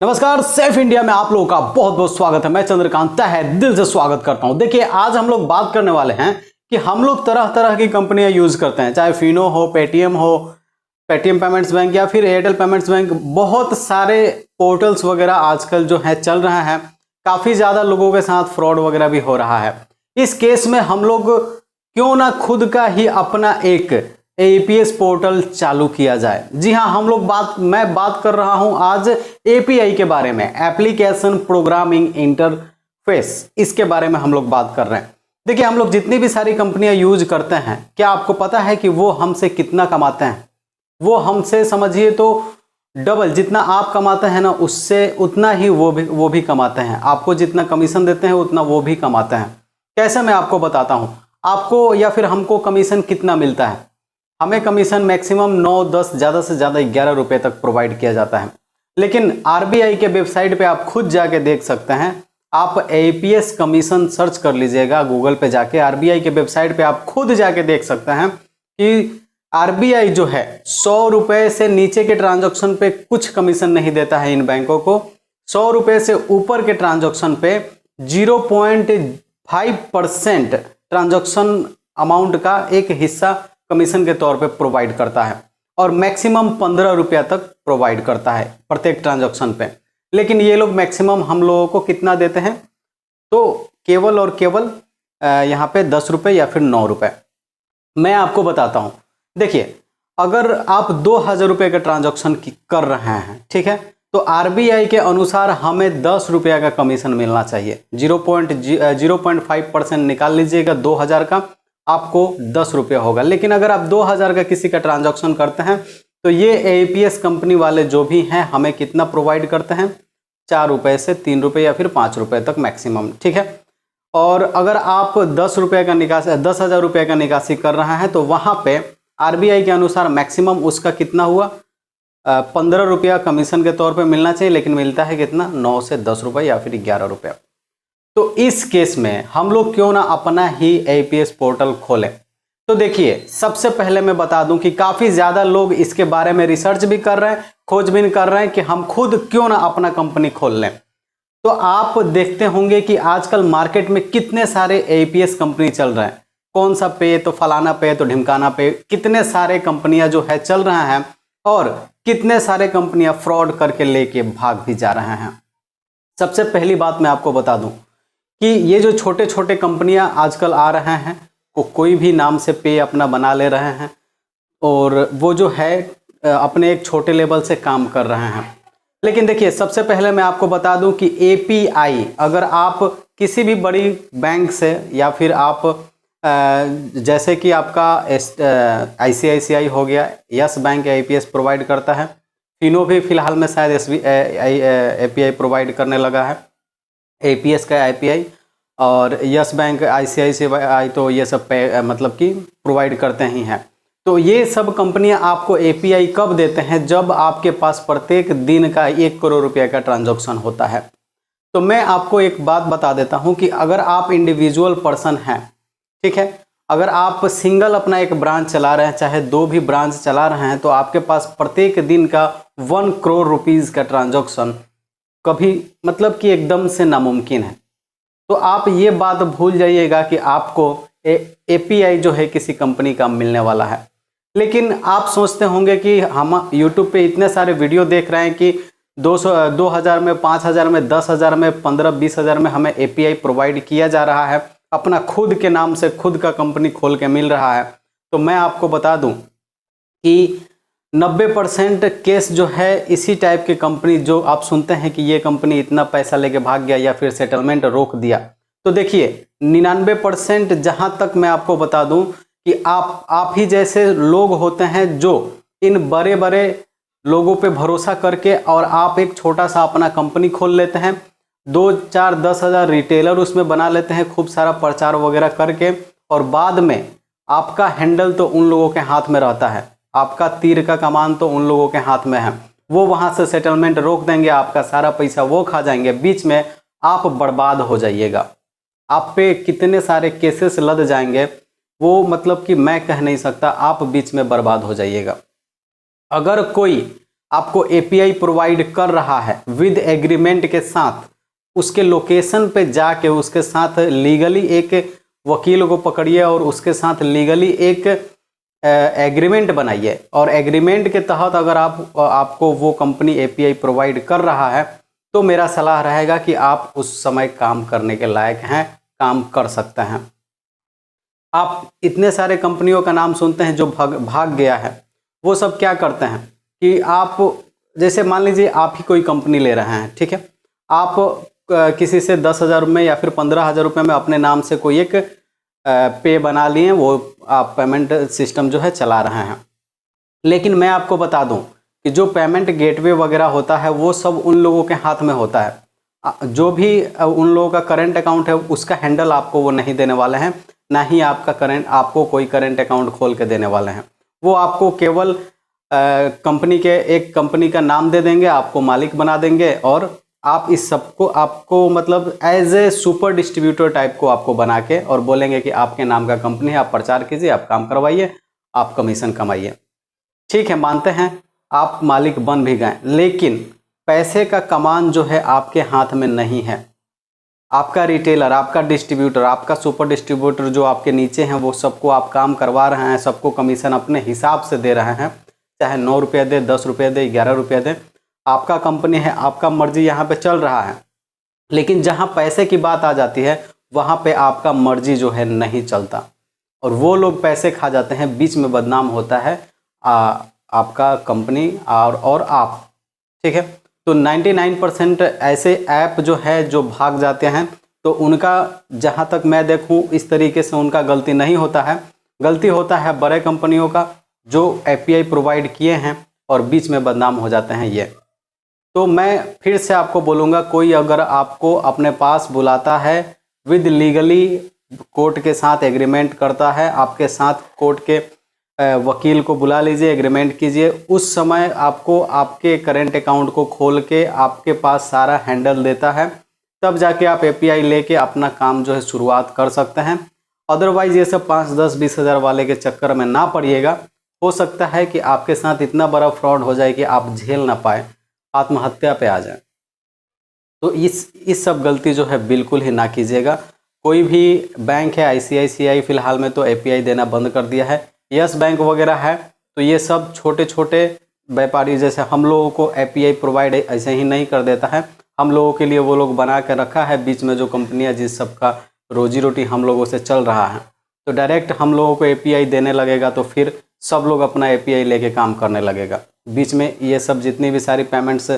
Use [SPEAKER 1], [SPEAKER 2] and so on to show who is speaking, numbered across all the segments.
[SPEAKER 1] नमस्कार, safe India में आप लोगों का बहुत बहुत स्वागत है। मैं चंद्रकांत तहे दिल से स्वागत करता हूं। देखिए, आज हम लोग बात करने वाले हैं कि हम लोग तरह तरह की कंपनियां यूज करते हैं, चाहे फिनो हो, पेटीएम हो, पेटीएम पेमेंट्स बैंक या फिर एयरटेल पेमेंट्स बैंक। बहुत सारे पोर्टल्स वगैरह आजकल जो है चल रहे हैं। काफी ज्यादा लोगों के साथ फ्रॉड वगैरह भी हो रहा है। इस केस में हम लोग क्यों ना खुद का ही अपना एक एपीएस पोर्टल चालू किया जाए। जी हाँ, मैं बात कर रहा हूं आज एपीआई के बारे में, एप्लीकेशन प्रोग्रामिंग इंटरफेस। इसके बारे में हम लोग बात कर रहे हैं। देखिए, हम लोग जितनी भी सारी कंपनियां यूज करते हैं, क्या आपको पता है कि वो हमसे कितना कमाते हैं? वो हमसे समझिए तो डबल जितना आप कमाते हैं ना, उससे उतना ही वो भी कमाते हैं। आपको जितना कमीशन देते हैं उतना वो भी कमाते हैं। कैसे, मैं आपको बताता हूं। आपको या फिर हमको कमीशन कितना मिलता है? हमें कमीशन मैक्सिमम 9, 10, ज़्यादा से ज़्यादा 11 रुपये तक प्रोवाइड किया जाता है। लेकिन आरबीआई के वेबसाइट पे आप खुद जाके देख सकते हैं। आप एपीएस कमीशन सर्च कर लीजिएगा गूगल पे जाके। आरबीआई के वेबसाइट पे आप खुद जाके देख सकते हैं कि आरबीआई जो है 100 रुपये से नीचे के ट्रांजैक्शन पे कुछ कमीशन नहीं देता है इन बैंकों को। 100 रुपये से ऊपर के ट्रांजैक्शन पे 0.5% ट्रांजैक्शन अमाउंट का एक हिस्सा कमीशन के तौर पे प्रोवाइड करता है और मैक्सिमम 15 रुपया तक प्रोवाइड करता है प्रत्येक ट्रांजैक्शन पे। लेकिन ये लोग मैक्सिमम हम लोगों को कितना देते हैं? तो केवल और केवल यहाँ पे 10 रुपये या फिर 9 रुपये। मैं आपको बताता हूँ। देखिए, अगर आप 2000 रुपये का ट्रांजैक्शन कर रहे हैं, ठीक है, तो आरबीआई के अनुसार हमें 10 रुपया का कमीशन मिलना चाहिए। 0.05% निकाल लीजिएगा 2000 का, आपको 10 रुपया होगा। लेकिन अगर आप 2000 का किसी का ट्रांजैक्शन करते हैं तो ये एपीएस कंपनी वाले जो भी हैं हमें कितना प्रोवाइड करते हैं? 4 रुपये से 3 रुपये या फिर 5 रुपये तक मैक्सिमम, ठीक है। और अगर आप 10,000 रुपये का निकासी कर रहे हैं तो वहाँ पे आरबीआई के अनुसार मैक्सिमम उसका कितना हुआ? 15 रुपया कमीशन के तौर पे मिलना चाहिए, लेकिन मिलता है कितना? 9 से 10 रुपये या फिर 11 रुपया। तो इस केस में हम लोग क्यों ना अपना ही एपीएस पोर्टल खोलें। तो देखिए, सबसे पहले मैं बता दूं कि काफ़ी ज़्यादा लोग इसके बारे में रिसर्च भी कर रहे हैं, खोजबीन कर रहे हैं कि हम खुद क्यों ना अपना कंपनी खोल लें। तो आप देखते होंगे कि आजकल मार्केट में कितने सारे एपीएस कंपनी चल रहे हैं। कौन सा पे, तो फलाना पे, तो ढिमकाना पे, कितने सारे कंपनियां जो है चल रहे हैं और कितने सारे कंपनियां फ्रॉड करके लेके भाग भी जा रहे हैं। सबसे पहली बात मैं आपको बता दूं कि ये जो छोटे छोटे कंपनियां आजकल आ रहे हैं, वो कोई भी नाम से पे अपना बना ले रहे हैं और वो जो है अपने एक छोटे लेवल से काम कर रहे हैं। लेकिन देखिए, सबसे पहले मैं आपको बता दूं कि एपीआई, अगर आप किसी भी बड़ी बैंक से या फिर आप जैसे कि आपका आईसीआईसीआई हो गया, यस बैंक एपीएस प्रोवाइड करता है। फिनो भी फिलहाल में शायद एपीआई प्रोवाइड करने लगा है, एपीएस का एपीआई। और यस बैंक, आईसीआईसीआई तो ये सब मतलब कि प्रोवाइड करते ही हैं। तो ये सब कंपनियां आपको एपीआई कब देते हैं? जब आपके पास प्रत्येक दिन का 1 करोड़ रुपये का ट्रांजैक्शन होता है। तो मैं आपको एक बात बता देता हूं कि अगर आप इंडिविजुअल पर्सन हैं, ठीक है, अगर आप सिंगल अपना एक ब्रांच चला रहे हैं, चाहे 2 भी ब्रांच चला रहे हैं, तो आपके पास प्रत्येक दिन का 1 करोड़ रुपीज़ का ट्रांजैक्शन कभी मतलब कि एकदम से नामुमकिन है। तो आप ये बात भूल जाइएगा कि आपको एपीआई जो है किसी कंपनी का मिलने वाला है। लेकिन आप सोचते होंगे कि हम यूट्यूब पे इतने सारे वीडियो देख रहे हैं कि 2000 में, 5000 में, 10,000 में, 15-20 में हमें एपीआई प्रोवाइड किया जा रहा है, अपना खुद के नाम से खुद का कंपनी खोल के मिल रहा है। तो मैं आपको बता दूं कि 90% केस जो है इसी टाइप के कंपनी, जो आप सुनते हैं कि ये कंपनी इतना पैसा लेके भाग गया या फिर सेटलमेंट रोक दिया। तो देखिए, 99% जहां तक मैं आपको बता दूं कि आप ही जैसे लोग होते हैं जो इन बड़े बड़े लोगों पे भरोसा करके और आप एक छोटा सा अपना कंपनी खोल लेते हैं। 2, 4, 10 हज़ार रिटेलर उसमें बना लेते हैं, खूब सारा प्रचार वगैरह करके, और बाद में आपका हैंडल तो उन लोगों के हाथ में रहता है, आपका तीर का कमान तो उन लोगों के हाथ में है। वो वहां से सेटलमेंट रोक देंगे, आपका सारा पैसा वो खा जाएंगे, बीच में आप बर्बाद हो जाइएगा। आप पे कितने सारे केसेस लद जाएंगे वो मतलब कि मैं कह नहीं सकता, आप बीच में बर्बाद हो जाइएगा। अगर कोई आपको एपीआई प्रोवाइड कर रहा है विद एग्रीमेंट के साथ, उसके लोकेशन पे जाके उसके साथ लीगली एक वकील को पकड़िए और उसके साथ लीगली एक एग्रीमेंट बनाइए, और एग्रीमेंट के तहत अगर आपको वो कंपनी एपीआई प्रोवाइड कर रहा है तो मेरा सलाह रहेगा कि आप उस समय काम करने के लायक हैं, काम कर सकते हैं। आप इतने सारे कंपनियों का नाम सुनते हैं जो भाग गया है। वो सब क्या करते हैं कि आप जैसे मान लीजिए आप ही कोई कंपनी ले रहे हैं, ठीक है, आप किसी से 10,000 में या फिर 15,000 रुपये में अपने नाम से कोई एक पे बना लिए, वो आप पेमेंट सिस्टम जो है चला रहे हैं। लेकिन मैं आपको बता दूं कि जो पेमेंट गेटवे वगैरह होता है वो सब उन लोगों के हाथ में होता है। जो भी उन लोगों का करंट अकाउंट है उसका हैंडल आपको वो नहीं देने वाले हैं, ना ही आपको कोई करंट अकाउंट खोल के देने वाले हैं। वो आपको केवल एक कंपनी का नाम दे देंगे, आपको मालिक बना देंगे, और आप इस सबको आपको मतलब as a super distributor type को आपको बना के और बोलेंगे कि आपके नाम का कंपनी है, आप प्रचार कीजिए, आप काम करवाइए, आप कमीशन कमाइए। ठीक है, मानते हैं आप मालिक बन भी गए, लेकिन पैसे का कमान जो है आपके हाथ में नहीं है। आपका रिटेलर, आपका डिस्ट्रीब्यूटर, आपका सुपर डिस्ट्रीब्यूटर जो आपके नीचे हैं वो सबको आप काम करवा रहे हैं, सबको कमीशन अपने हिसाब से दे रहे हैं, चाहे 9 रुपये दे, 10 रुपये दे, 11 रुपये दे, आपका कंपनी है, आपका मर्जी यहाँ पे चल रहा है। लेकिन जहाँ पैसे की बात आ जाती है वहाँ पे आपका मर्जी जो है नहीं चलता, और वो लोग पैसे खा जाते हैं, बीच में बदनाम होता है आपका कंपनी और आप। ठीक है, तो 99% ऐसे ऐप जो है जो भाग जाते हैं, तो उनका जहाँ तक मैं देखूँ इस तरीके से उनका गलती नहीं होता है, गलती होता है बड़े कंपनियों का जो एपीआई प्रोवाइड किए हैं और बीच में बदनाम हो जाते हैं ये। तो मैं फिर से आपको बोलूँगा, कोई अगर आपको अपने पास बुलाता है विद लीगली कोर्ट के साथ एग्रीमेंट करता है, आपके साथ कोर्ट के वकील को बुला लीजिए, एग्रीमेंट कीजिए, उस समय आपको आपके करंट अकाउंट को खोल के आपके पास सारा हैंडल देता है, तब जाके आप एपीआई लेके अपना काम जो है शुरुआत कर सकते हैं। अदरवाइज ये सब 5, 10, 20 हज़ार वाले के चक्कर में ना पड़िएगा। हो सकता है कि आपके साथ इतना बड़ा फ्रॉड हो जाए कि आप झेल ना पाए, आत्महत्या पे आ जाए। तो इस सब गलती जो है बिल्कुल ही ना कीजिएगा। कोई भी बैंक है, आईसीआईसीआई फिलहाल में तो एपीआई देना बंद कर दिया है, यस बैंक वगैरह है, तो ये सब छोटे छोटे व्यापारी जैसे हम लोगों को एपीआई प्रोवाइड ऐसे ही नहीं कर देता है। हम लोगों के लिए वो लोग बना के रखा है, बीच में जो कंपनियां जिस सब का रोजी रोटी हम लोगों से चल रहा है, तो डायरेक्ट हम लोगों को एपीआई देने लगेगा तो फिर सब लोग अपना एपीआई लेके काम करने लगेगा। बीच में ये सब जितनी भी सारी पेमेंट्स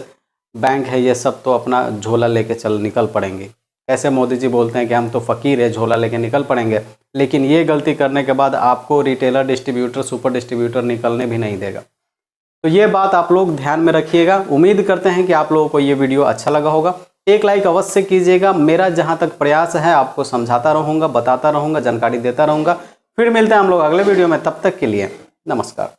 [SPEAKER 1] बैंक है ये सब तो अपना झोला लेके निकल पड़ेंगे। ऐसे मोदी जी बोलते हैं कि हम तो फ़कीर है, झोला लेके निकल पड़ेंगे, लेकिन ये गलती करने के बाद आपको रिटेलर, डिस्ट्रीब्यूटर, सुपर डिस्ट्रीब्यूटर निकलने भी नहीं देगा। तो ये बात आप लोग ध्यान में रखिएगा। उम्मीद करते हैं कि आप लोगों को ये वीडियो अच्छा लगा होगा। एक लाइक अवश्य कीजिएगा। मेरा जहाँ तक प्रयास है आपको समझाता रहूँगा, बताता रहूँगा, जानकारी देता रहूँगा। फिर मिलते हैं हम लोग अगले वीडियो में, तब तक के लिए नमस्कार।